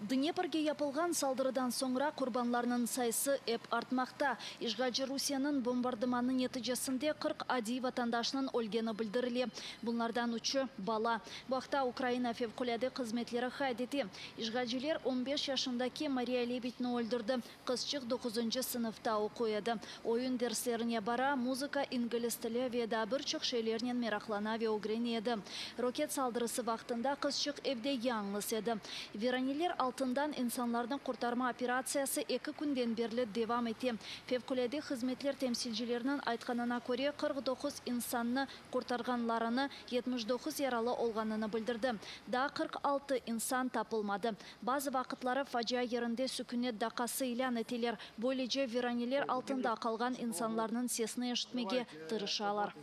Днепрге япылған салдырыдан соңыра құрбанларының сайысы эп артмақта. Ишгалчы Русияның бомбардыманы нәтижесінде 40 ади ватандашының өлгені білдіріле. Бұлардан үші бала. Бұақта Украина февкуляды қызметлері хайдеті. Ишгалчылар 15 yaşındaki Мария Лебедіні өлдірді. Қызчық 9 сыныфта оқуяды. Ойын дерслеріне бара, музыка, инглиз тілі веда бірчік шейлерінен мерақлана ве огренеді. Рокет салдырысы вақтында қызчық евде яңлыс еді. Веранилер алтындан insanlardan kurtarma операциясы 2 күнден берлі девам ете. Февкуляды қызметлер темсилчилерінің айтқанына көре 49 insanны kurtarганларыны 79 яралы олғаныны білдірді. Да 46 insan тапылмады. Bazı вақытлары фажия ерінде сүкінет дақасы илян етелер. Böylece Веранилер алтында қалған insanlarının сесіні ешітмеге тырышалар.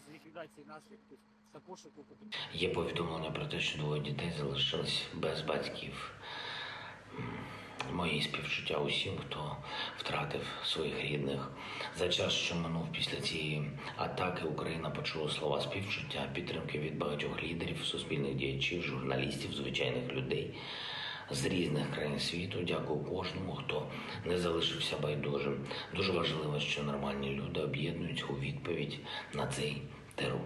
Є повідомлення про те, що 2 дітей залишились без батьків. Мої співчуття усім, хто втратив своїх рідних. За час, що минув після цієї атаки, Україна почула слова співчуття, підтримки від багатьох лідерів, суспільних діячів, журналістів, звичайних людей з різних країн світу. Дякую кожному, хто не залишився байдужим. Дуже важливо, що нормальні люди об'єднуються у відповідь на цей терор.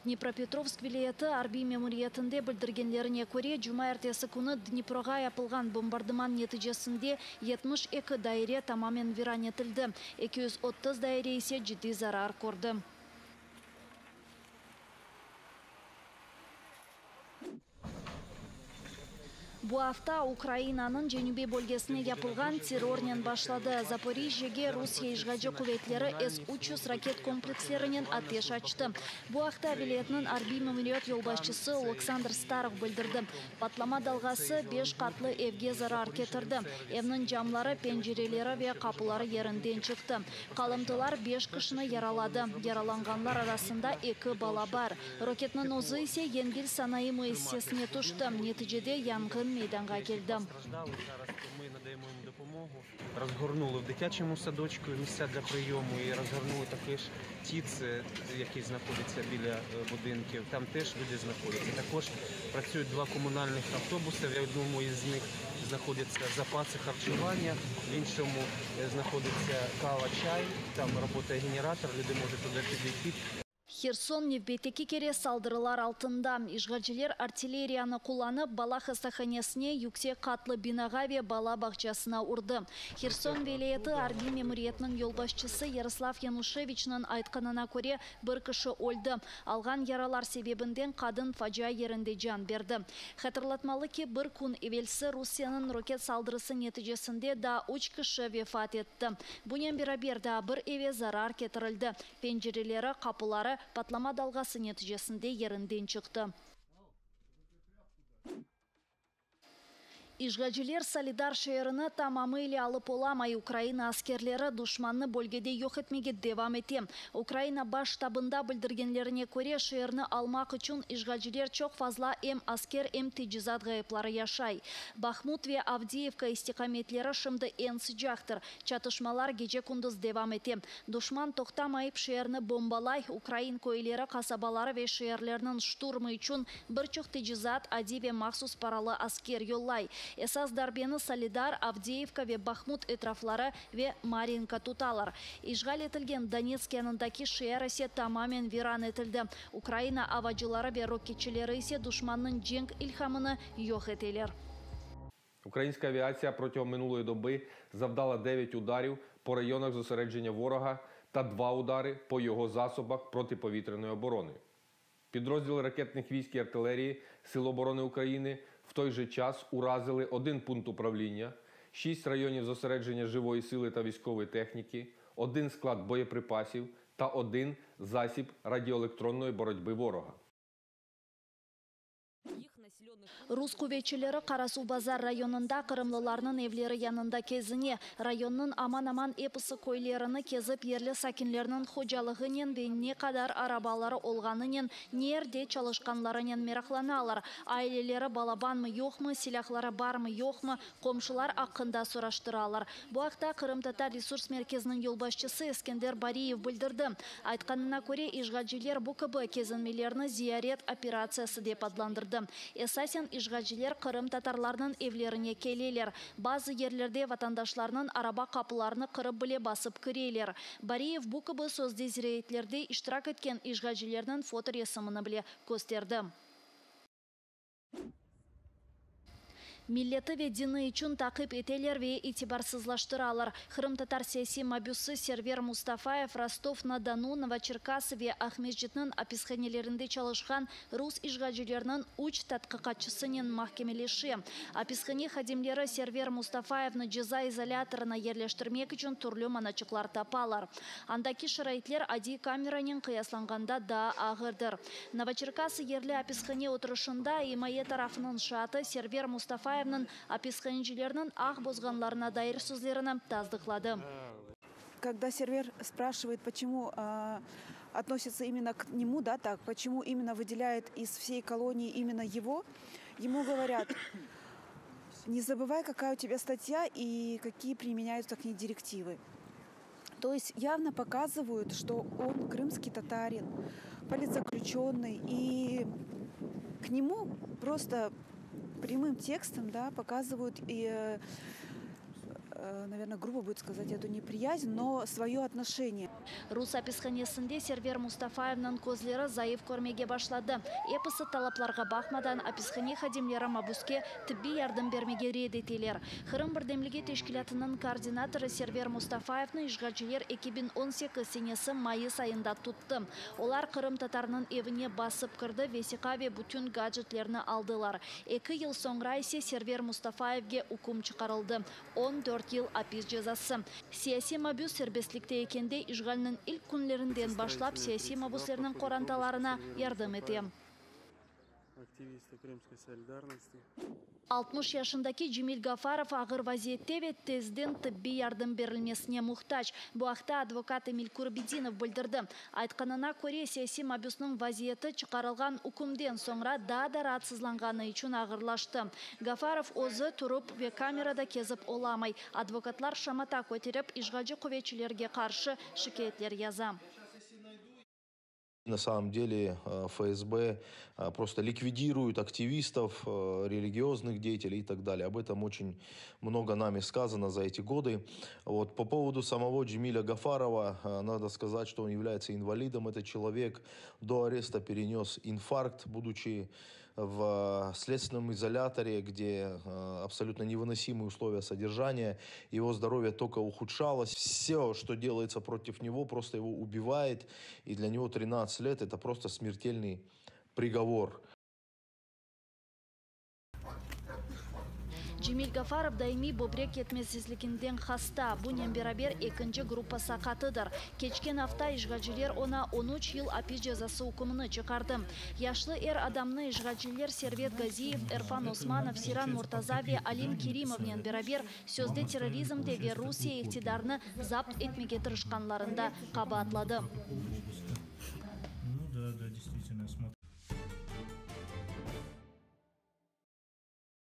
Днепропетровск вилайеті Арби мемориятында білдіргенлеріне көре, жұма әртесі күні Днепроға япылған бомбардыман нәтижесінде 72 дайре тамамен виран етілді. 230 дайре есе жидді зарар көрді. Bu hafta Ukraina'nın Cenübi bölgesine yapılgan terörden başladı. Zaporijye'ge Rusya işgalci kuvvetleri S-300 raket komplekslerinin ateş açtı. Bu hafta vilayetinin Arbi memuriyet yolbaşçısı Oleksandr Starov bildirdi. Patlama dalgası 5 katlı evge zarar getirdi. Evinin camları, pencereleri ve kapıları yerinden çıktı. Kalıntılar 5 kişini yaraladı. Yaralanganlar arasında 2 bala var. Roketinin özü ise Yengil sanayi müessesine düştü. Neticede yangın мейданға келді. Ми надаємо їм допомогу. Розгорнули в дитячому садочку місця для прийому і розгорнули також ТІЦи, які знаходяться біля будинків. Там теж люди знаходяться. Також працюють 2 комунальних автобуси, в одному із них знаходяться запаси харчування, в іншому знаходиться кава, чай, там працює генератор, люди можуть туди підійти. Херсон Невбетеки кере салдырылар алтында. Ишгалчылар артиллерияны кулланып, бала хастаханесіне yüksek katlı бинаға ве бала бақчасына урды. Херсон вилайеті Арби мемориетінің yolbaşçısı Ярослав Янушевичның айтқанына көре бір кіші өлді. Алған яралар себебінден қадын фажа ерінде жан берді. Хатırlatmalı ki бір күн evvelsi Rusiyanın roket saldırısı neticesinde da 3 kişi vefat etti. Bunun beraber da bir eve zarar getirildi. Pencereleri, kapıları patlama dalgası neticesinde yerinden çıktı. İşgalciler Solidar şehrini tamamıyla alıp olamay. Ukrayna askerleri düşmanını bölgede yok etmeye devam etti. Ukrayna baş ştabında bildirgenlerine göre şehrini almak için işgalciler çok fazla hem asker hem tecizat gayıpları yaşay. Bakhmut ve Avdiivka istikametleri şimdi en sıcaktır. Çatışmalar gece kunduz devam etti. Düşman toktamayıp şehrini bombalay. Ukrayna köyleri, kasabaları ve şehirlerinin şturmu için birçok tecizat, adi ve mahsus paralı asker yollay. Esas darbeni Solidar, Avdiivka ve Bakhmut etrafları ve Marinka tutalar. İşgal etilgen Donetsk yanındaki şehir ise tamamen viran etildi. Ukrayna avacıları ve roketçileri ise düşmanın cenk ilhamını yok eteler. Українська авіація протягом минулої доби завдала 9 ударів по районах зосередження ворога та 2 удари по його засобах протиповітряної оборони. Підрозділи ракетних військ і артилерії Сил оборони України в той же час уразили 1 пункт управління, 6 районів зосередження живої сили та військової техніки, 1 склад боєприпасів та 1 засіб радіоелектронної боротьби ворога. Рус күбетчілері Қарасу базар районында қырымлыларының евлері янында кезіне, районның аман-аман эпысы көйлеріні кезіп ерлі сакинлерінің ходжалығынен бейне қадар арабалары олғанынен нерде çalışқанларынен мерақланалар. Айлелері балабанмы, йоқмы, силахлары бармы, йоқмы, қомшылар ақында сұраштыралар. Бұл ақта Қырым-Татар ресурс мерkezінің елбасшысы Ескендер Бариев білдірді. Айтқанына көре ишғаджилер БКБ кезінмелеріні зиярет операциясы деп адландырды. Эсасен ишғаджилер Қырым татарларының евлеріне келелер. Базы ерлерде ватандашларының араба қапыларыны қырып біле басып кірелер. Бариев БКБ сөзде зирейтлерде иштирак еткен ишғаджилердің фоторесіміні біле көстерді. Миллеті ве дины үшін тақып етелер ве итибарсызлаштыралар. Қырым-татар саяси мабюсы Сервер Мустафаев Ростов-на-Дону, Новочеркасы ве Ахмеджетнің аписханелерінде çalışқан рус ишғаджилерінің уч татқиқатчысының махкемелеші. Аписхане хадимлері Сервер Мустафаевны жаза изоляторына ерлештірмек үшін түрлі маначықлар тапалар. Андаки шарайтлер ади камеранын қиясланғанда да ағырдыр. Новочеркасы ерлі аписхане отырышында имае тарафының шаты Сервер Мустафаев описханчилерінің ақ бозғанларына дайыр сөздеріні таздықлады. Когда Сервер спрашивает, почему относится именно к нему, да, так, почему именно выделяет из всей колонии именно его, ему говорят: не забывай, какая у тебя статья и какие применяются к ней директивы. То есть явно показывают, что он крымский татарин, политзаключенный, и к нему просто прямым текстом, да, показывают и, наверное, грубо будет сказать, эту неприязнь, но свое отношение. Рус аписханесінде Сервер Мустафаевның көзлері зайыф көрмеге башлады. Эпысы талапларға бақмадан аписхане хадимлері мабуске тібби ярдым бермеге редетелер. Қырым бірдемліге тешкілятының координаторы Сервер Мустафаевны ишғаджилер 2018 сенесі майыс айында тұтты. Олар Қырым татарының евіне басып кірді, весиқаве бүтін гаджетлеріні алдылар. 2 ел соңра есе Сервер Мустафаевге үкім чықарылды. 14 ел апис жазасы. Сияси мабюс сербестлікте екенде ишғалінің ilk күнлерінден башлап сияси мабуслерінің қоранталарына ярдым етем. 60 yaşındaki Cemil Gafarov ağır vaziyette ve tezden tıbbi yardım verilmesine muhtaç. Bu haqda advokat Emil Kurbidinov bildirdi. Айтқанына көре саяси мабюсның вазiyeti çıkarılgan hükümden sonra daha da rahatsızlanğanı için ağırlaştı. Gafarov özü turup ve kamerada kezip olamay. Advokatlar şamata көтеріп, işğacı kuvvetçilerге karşı şikayetler yazam. На самом деле ФСБ просто ликвидирует активистов, религиозных деятелей и так далее. Об этом очень много нами сказано за эти годы. Вот, по поводу самого Джемиля Гафарова, надо сказать, что он является инвалидом. Этот человек до ареста перенес инфаркт, будучи в следственном изоляторе, где абсолютно невыносимые условия содержания. Его здоровье только ухудшалось. Все, что делается против него, просто его убивает. И для него 13 лет – это просто смертельный приговор. Cemil Gafarov daimi böbrek yetmezsizliginden hasta. Bunun beraber ikinci gruppa sakatıdır. Keçken hafta işğalciler ona 13 yıl hapis cezası hükümünü çıkardı. Yaşlı adamını işğalciler Servet Gaziyev, Erfan Osmanov, Siran Murtaza ve Alim Kerimov'nen beraber sözde terrorizmde ve Rusya iktidarını zapt etmeye tırışkanlarında kabahatladı.